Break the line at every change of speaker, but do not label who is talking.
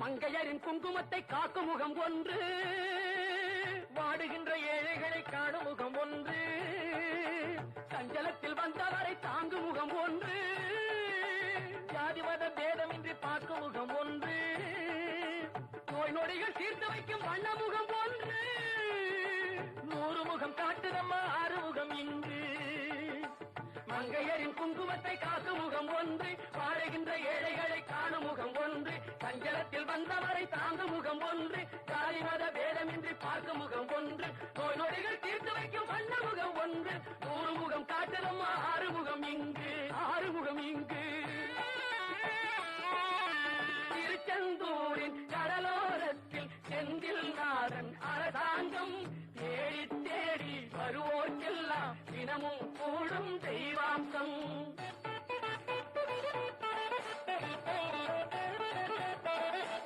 மங்கையரின் குங்குமத்தை காக்கும் முகம் ஒன்று,
வாடுகின்ற ஏழைகளை காணும் முகம் ஒன்று,
சஞ்சலத்தில் வந்தவரை தாங்கும் முகம் ஒன்று,
ஜாதி மத பேதமின்றி பார்க்கும் முகம் ஒன்று,
நோய் நொடிகள் தீர்த்து வைக்கும் வண்ண முகம் ஒன்று,
100 முகம் காட்டுதம்மா 6 முகம் இங்கு.
மங்கையரின் குங்குமத்தை காக்கும் முகம் ஒன்று, வாழுகின்ற ஏழைகளை காணும் முகம் ஒன்று, சஞ்சலத்தில் வந்தவரை தாங்கும் முகம் ஒன்று, ஜாதி மத பேதமின்றி பார்க்கும் முகம் ஒன்று, நோய் நொடிகள் தீர்த்து வைக்கும் வண்ண முகம் ஒன்று, 100 முகம் காட்டுதம்மா 6 முகம் இங்கு, 6 முகம் இங்கு. திருச்செந்தூர்